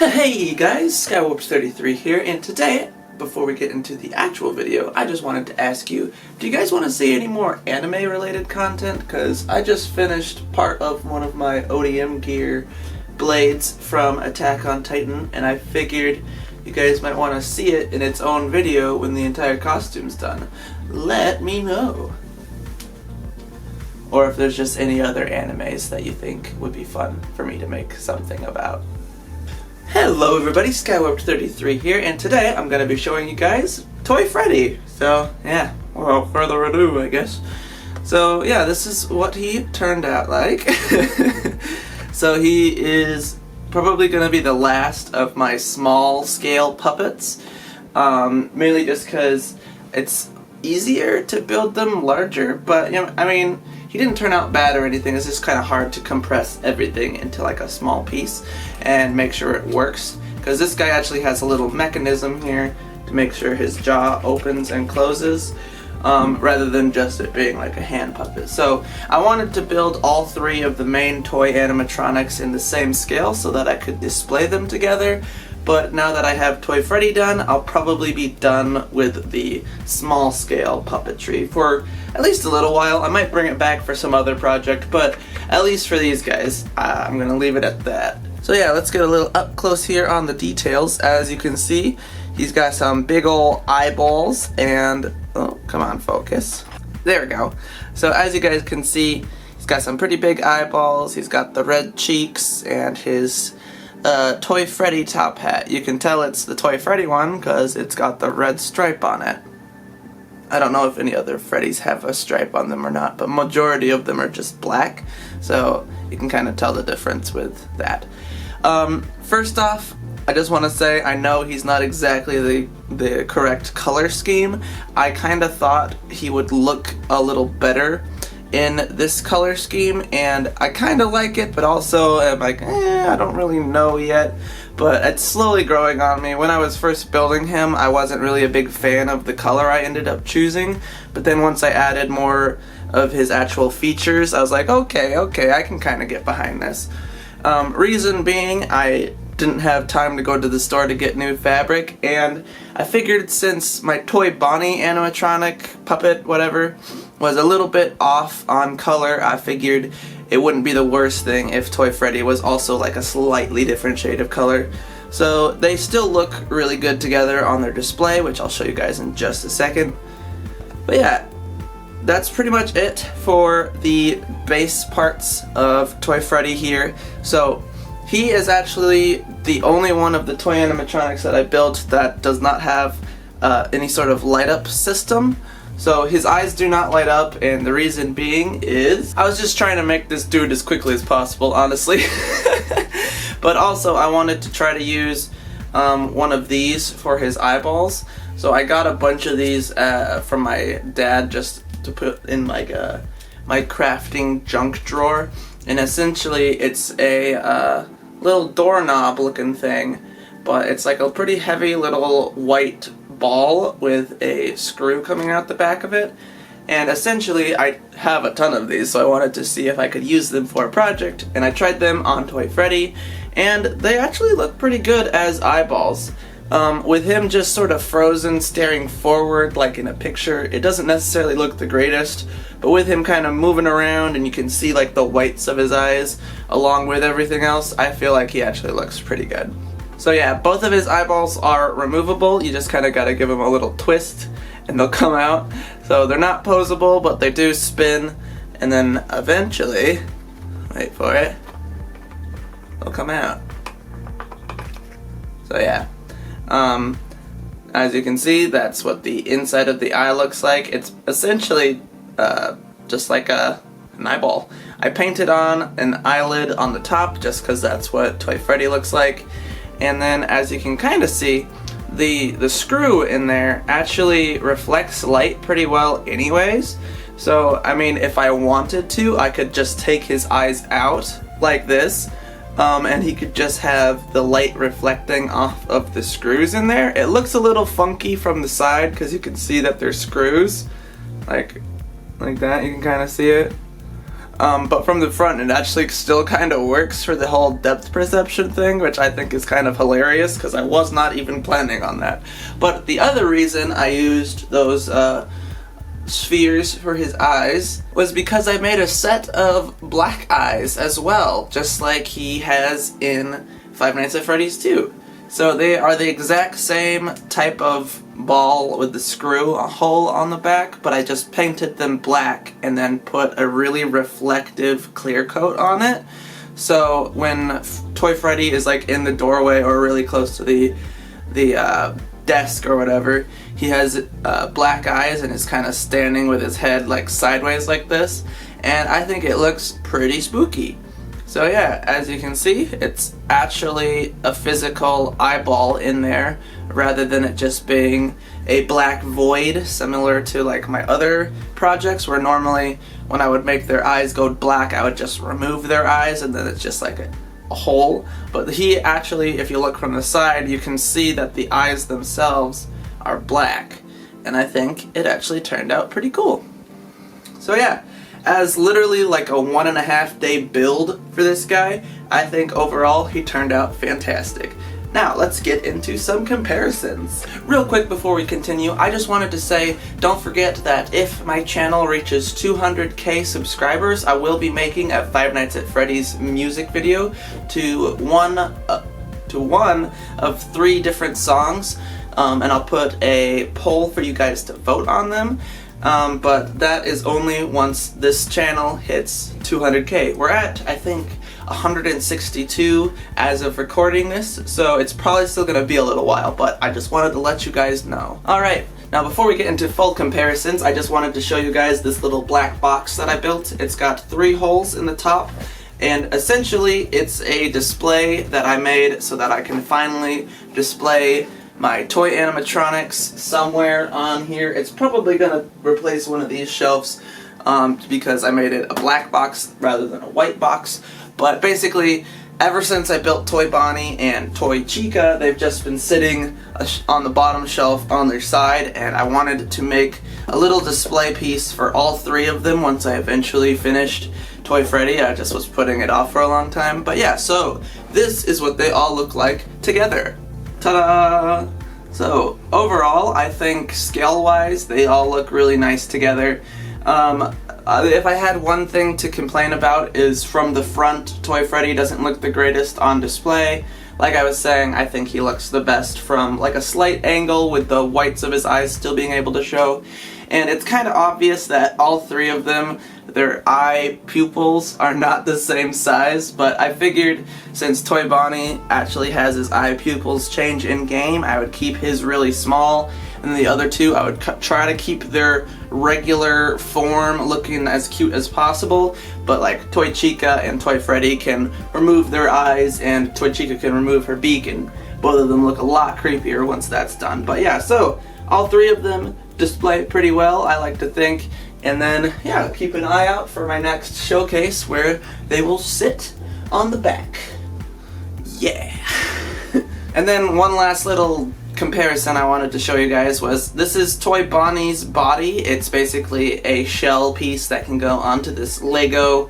Hey guys, Skywarps33 here, and today, before we get into the actual video, I just wanted to ask you, do you guys want to see any more anime related content? Because I just finished part of one of my ODM gear blades from Attack on Titan, and I figured you guys might want to see it in its own video when the entire costume's done. Let me know. Or if there's just any other animes that you think would be fun for me to make something about. Hello everybody, Skywarp33 here, and today I'm going to be showing you guys Toy Freddy. So yeah, without further ado I guess. So yeah, this is what he turned out like. So he is probably going to be the last of my small scale puppets, mainly just because it's easier to build them larger, but you know, I mean, he didn't turn out bad or anything. It's just kind of hard to compress everything into like a small piece and make sure it works, because this guy actually has a little mechanism here to make sure his jaw opens and closes, rather than just it being like a hand puppet. So I wanted to build all three of the main toy animatronics in the same scale so that I could display them together. But now that I have Toy Freddy done, I'll probably be done with the small scale puppetry for at least a little while. I might bring it back for some other project, but at least for these guys, I'm gonna leave it at that. So yeah, let's get a little up close here on the details. As you can see, he's got some big ol' eyeballs and, oh, come on, focus. There we go. So as you guys can see, he's got some pretty big eyeballs, he's got the red cheeks, and his Toy Freddy top hat. You can tell it's the Toy Freddy one because it's got the red stripe on it. I don't know if any other Freddys have a stripe on them or not, but majority of them are just black, so you can kind of tell the difference with that. First off, I just want to say I know he's not exactly the correct color scheme. I kind of thought he would look a little better in this color scheme, and I kind of like it, but also I'm like, I don't really know yet. But it's slowly growing on me. When I was first building him, I wasn't really a big fan of the color I ended up choosing, but then once I added more of his actual features, I was like, okay, I can kind of get behind this. Reason being, I didn't have time to go to the store to get new fabric, and I figured since my Toy Bonnie animatronic puppet, whatever, was a little bit off on color, I figured it wouldn't be the worst thing if Toy Freddy was also like a slightly different shade of color. So they still look really good together on their display, which I'll show you guys in just a second. But yeah, that's pretty much it for the base parts of Toy Freddy here. So he is actually the only one of the toy animatronics that I built that does not have any sort of light up system. So his eyes do not light up, and the reason being is I was just trying to make this dude as quickly as possible, honestly. But also I wanted to try to use one of these for his eyeballs. So I got a bunch of these from my dad just to put in like my crafting junk drawer. And essentially it's a little doorknob looking thing, but it's like a pretty heavy little white ball with a screw coming out the back of it. And essentially I have a ton of these, so I wanted to see if I could use them for a project, and I tried them on Toy Freddy, and they actually look pretty good as eyeballs. With him just sort of frozen staring forward like in a picture, it doesn't necessarily look the greatest, but with him kind of moving around and you can see like the whites of his eyes along with everything else, I feel like he actually looks pretty good. So yeah, both of his eyeballs are removable. You just kind of got to give them a little twist and they'll come out. So they're not posable, but they do spin, and then eventually, wait for it, they'll come out. So yeah, as you can see, that's what the inside of the eye looks like. It's essentially just like an eyeball. I painted on an eyelid on the top just because that's what Toy Freddy looks like. And then as you can kind of see, the screw in there actually reflects light pretty well anyways. So I mean, if I wanted to, I could just take his eyes out like this, and he could just have the light reflecting off of the screws in there. It looks a little funky from the side because you can see that there's screws like that. You can kind of see it. but from the front it actually still kind of works for the whole depth perception thing, which I think is kind of hilarious because I was not even planning on that. But the other reason I used those spheres for his eyes was because I made a set of black eyes as well, just like he has in Five Nights at Freddy's 2. So they are the exact same type of ball with the screw hole on the back, but I just painted them black and then put a really reflective clear coat on it. So when Toy Freddy is like in the doorway or really close to the desk or whatever, he has black eyes and is kind of standing with his head like sideways like this, and I think it looks pretty spooky. So yeah, as you can see, it's actually a physical eyeball in there rather than it just being a black void similar to like my other projects where normally when I would make their eyes go black I would just remove their eyes and then it's just like a hole. But he actually, if you look from the side, you can see that the eyes themselves are black, and I think it actually turned out pretty cool. So yeah, as literally like a 1.5 day build for this guy, I think overall he turned out fantastic. Now let's get into some comparisons. Real quick before we continue, I just wanted to say, don't forget that if my channel reaches 200k subscribers, I will be making a Five Nights at Freddy's music video to one of 3 different songs, and I'll put a poll for you guys to vote on them. But that is only once this channel hits 200k. We're at, I think, 162 as of recording this, so it's probably still gonna be a little while, but I just wanted to let you guys know. Alright, now before we get into full comparisons, I just wanted to show you guys this little black box that I built. It's got 3 holes in the top, and essentially it's a display that I made so that I can finally display my toy animatronics somewhere on here. It's probably gonna replace one of these shelves because I made it a black box rather than a white box. But basically, ever since I built Toy Bonnie and Toy Chica, they've just been sitting on the bottom shelf on their side, and I wanted to make a little display piece for all 3 of them once I eventually finished Toy Freddy. I just was putting it off for a long time. But yeah, so this is what they all look like together. Ta-da! So overall, I think scale-wise, they all look really nice together. If I had one thing to complain about is from the front, Toy Freddy doesn't look the greatest on display. Like I was saying, I think he looks the best from like a slight angle with the whites of his eyes still being able to show. And it's kind of obvious that all 3 of them, their eye pupils are not the same size, but I figured since Toy Bonnie actually has his eye pupils change in game, I would keep his really small, and the other 2 I would try to keep their regular form looking as cute as possible, but like Toy Chica and Toy Freddy can remove their eyes and Toy Chica can remove her beak, and both of them look a lot creepier once that's done. But yeah, so all 3 of them display pretty well, I like to think. And then, yeah, keep an eye out for my next showcase where they will sit on the back. Yeah. And then one last little comparison I wanted to show you guys was, this is Toy Bonnie's body. It's basically a shell piece that can go onto this Lego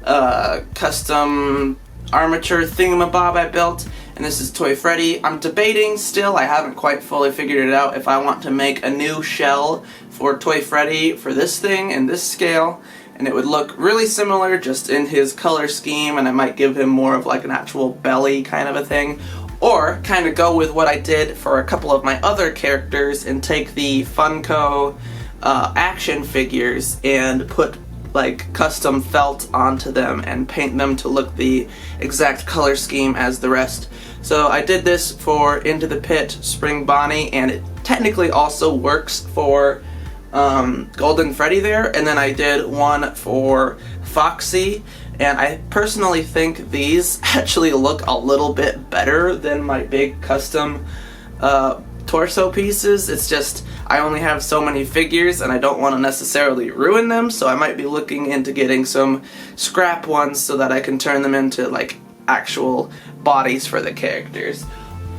custom armature thingamabob I built. And this is Toy Freddy. I'm debating still, I haven't quite fully figured it out, if I want to make a new shell for Toy Freddy for this thing and this scale, and it would look really similar just in his color scheme, and I might give him more of like an actual belly kind of a thing, or kind of go with what I did for a couple of my other characters and take the Funko action figures and put like custom felt onto them and paint them to look the exact color scheme as the rest. So I did this for Into the Pit Spring Bonnie, and it technically also works for Golden Freddy there, and then I did one for Foxy, and I personally think these actually look a little bit better than my big custom torso pieces. It's just I only have so many figures and I don't want to necessarily ruin them, so I might be looking into getting some scrap ones so that I can turn them into like actual bodies for the characters.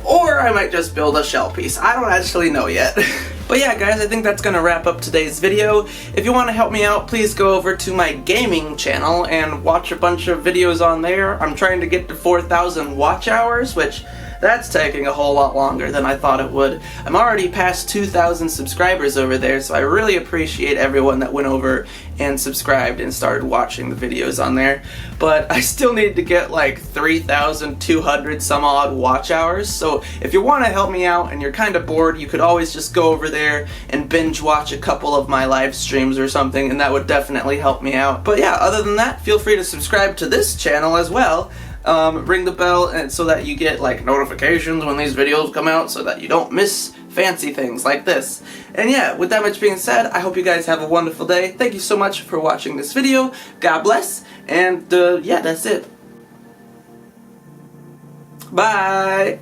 or I might just build a shell piece. I don't actually know yet. But yeah, guys, I think that's gonna wrap up today's video. If you want to help me out, please go over to my gaming channel and watch a bunch of videos on there. I'm trying to get to 4,000 watch hours, which that's taking a whole lot longer than I thought it would. I'm already past 2,000 subscribers over there, so I really appreciate everyone that went over and subscribed and started watching the videos on there. But I still need to get like 3,200 some odd watch hours, so if you want to help me out and you're kind of bored, you could always just go over there and binge watch a couple of my live streams or something, and that would definitely help me out. But yeah, other than that, feel free to subscribe to this channel as well. Ring the bell and so that you get like notifications when these videos come out, so that you don't miss fancy things like this. And yeah, with that much being said, I hope you guys have a wonderful day. Thank you so much for watching this video. God bless, and yeah, that's it. Bye!